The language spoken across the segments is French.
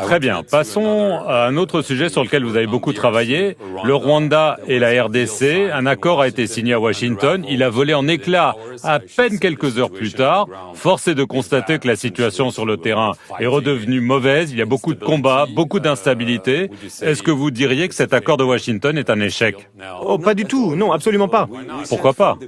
Très bien. Passons à un autre sujet sur lequel vous avez beaucoup travaillé. Le Rwanda et la RDC. Un accord a été signé à Washington. Il a volé en éclats à peine quelques heures plus tard. Force est de constater que la situation sur le terrain est redevenue mauvaise. Il y a beaucoup de combats, beaucoup d'instabilité. Est-ce que vous diriez que cet accord de Washington est un échec? Oh, pas du tout. Non, absolument pas. Pourquoi pas?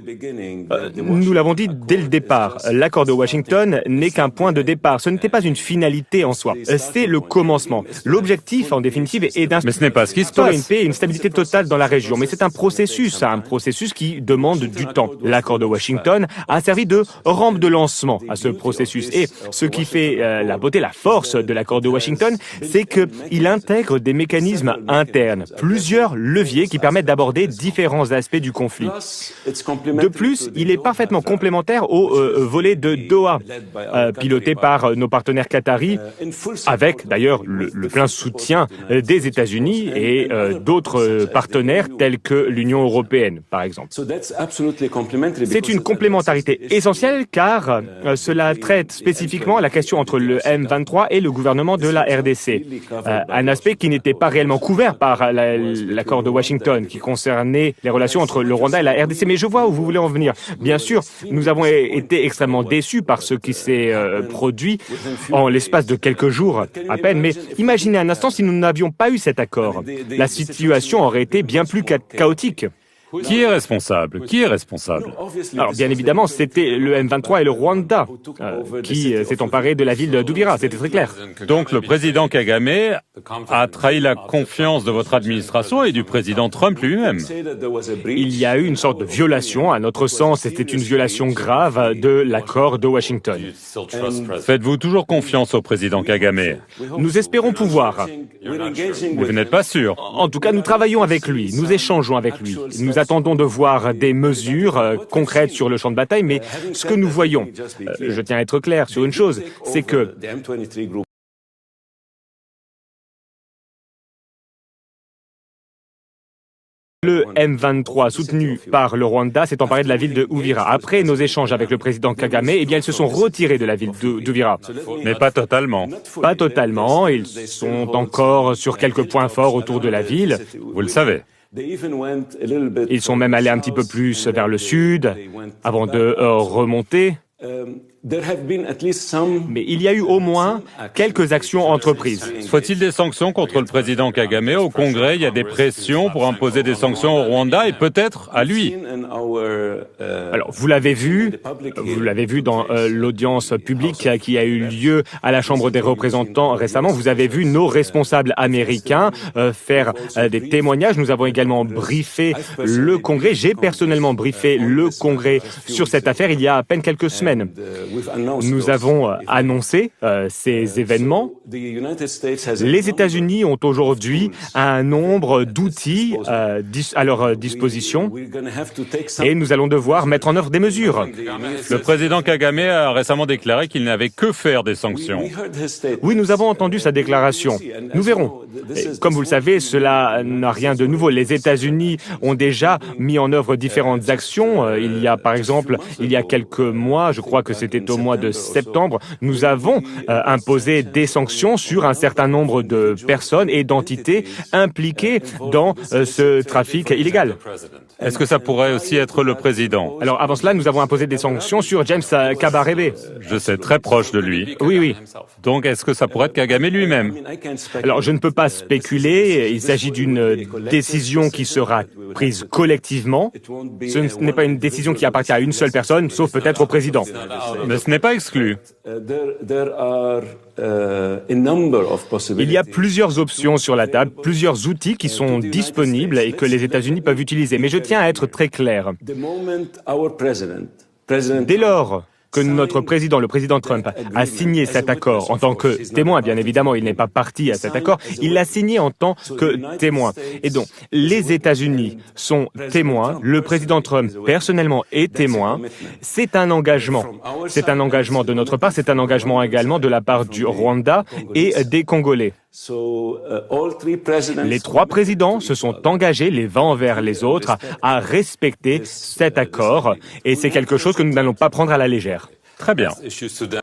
Nous l'avons dit dès le départ. L'accord de Washington n'est qu'un point de départ. Ce n'était pas une finalité en soi. C'est le commencement. L'objectif, en définitive, est Mais ce n'est pas ce qui se d'instaurer une passe. paix et une stabilité totale dans la région. Mais c'est un processus qui demande du temps. L'accord de Washington a servi de rampe de lancement à ce processus. Et ce qui fait la beauté, la force de l'accord de Washington, c'est qu'il intègre des mécanismes internes, plusieurs leviers qui permettent d'aborder différents aspects du conflit. De plus, il est parfaitement complémentaire au volet de Doha, piloté par nos partenaires qataris, avec d'ailleurs le plein soutien des États-Unis et d'autres partenaires tels que l'Union européenne, par exemple. C'est une complémentarité essentielle car cela traite spécifiquement la question entre le M23 et le gouvernement de la RDC. Un aspect qui n'était pas réellement couvert par l'accord de Washington, qui concernait les relations entre le Rwanda et la RDC. Mais je vois où vous voulez en venir. Bien sûr, nous avons été extrêmement déçus par ce qui s'est produit en l'espace de quelques jours à peine. Mais imaginez un instant si nous n'avions pas eu cet accord. La situation aurait été bien plus chaotique. Qui est responsable? Qui est responsable? Alors, bien évidemment, c'était le M23 et le Rwanda qui s'est emparé de la ville d'Uvira, c'était très clair. Donc le président Kagame a trahi la confiance de votre administration et du président Trump lui-même. Il y a eu une sorte de violation, à notre sens, c'était une violation grave de l'accord de Washington. Faites-vous toujours confiance au président Kagame? Nous espérons pouvoir. Mais vous n'êtes pas sûr. En tout cas, nous travaillons avec lui, nous échangeons avec lui. Nous attendons de voir des mesures concrètes sur le champ de bataille, mais ce que nous voyons, je tiens à être clair sur une chose, c'est que le M23, soutenu par le Rwanda, s'est emparé de la ville de Uvira. Après nos échanges avec le président Kagame, eh bien, ils se sont retirés de la ville d'Uvira. Mais pas totalement. Pas totalement, ils sont encore sur quelques points forts autour de la ville. Vous le savez. Ils sont même allés un petit peu plus vers le sud avant de remonter. Mais il y a eu au moins quelques actions entreprises. Faut-il des sanctions contre le président Kagame? Au Congrès, il y a des pressions pour imposer des sanctions au Rwanda et peut-être à lui. Alors, vous l'avez vu dans l'audience publique qui a eu lieu à la Chambre des représentants récemment. Vous avez vu nos responsables américains faire des témoignages. Nous avons également briefé le Congrès. J'ai personnellement briefé le Congrès sur cette affaire il y a à peine quelques semaines. Nous avons annoncé ces événements. Les États-Unis ont aujourd'hui un nombre d'outils à leur disposition et nous allons devoir mettre en œuvre des mesures. Le président Kagame a récemment déclaré qu'il n'avait que faire des sanctions. Oui, nous avons entendu sa déclaration. Nous verrons. Et comme vous le savez, cela n'a rien de nouveau. Les États-Unis ont déjà mis en œuvre différentes actions. Il y a, par exemple, il y a quelques mois, je crois que c'était au mois de septembre, nous avons imposé des sanctions sur un certain nombre de personnes et d'entités impliquées dans ce trafic illégal. Est-ce que ça pourrait aussi être le président? Alors avant cela, nous avons imposé des sanctions sur James Kabarebe. Je sais, très proche de lui. Oui. Donc est-ce que ça pourrait être Kagame lui-même? Alors je ne peux pas spéculer, il s'agit d'une décision qui sera prise collectivement. Ce n'est pas une décision qui appartient à une seule personne, sauf peut-être au président. Mais ce n'est pas exclu. Il y a plusieurs options sur la table, plusieurs outils qui sont disponibles et que les États-Unis peuvent utiliser. Mais je tiens à être très clair. Dès lors que notre président, le président Trump, a signé cet accord en tant que témoin, bien évidemment, il n'est pas parti à cet accord, il l'a signé en tant que témoin. Et donc, les États-Unis sont témoins, le président Trump, personnellement, est témoin. C'est un engagement. C'est un engagement de notre part, c'est un engagement également de la part du Rwanda et des Congolais. Les trois présidents se sont engagés les uns envers les autres à respecter cet accord et c'est quelque chose que nous n'allons pas prendre à la légère. Très bien.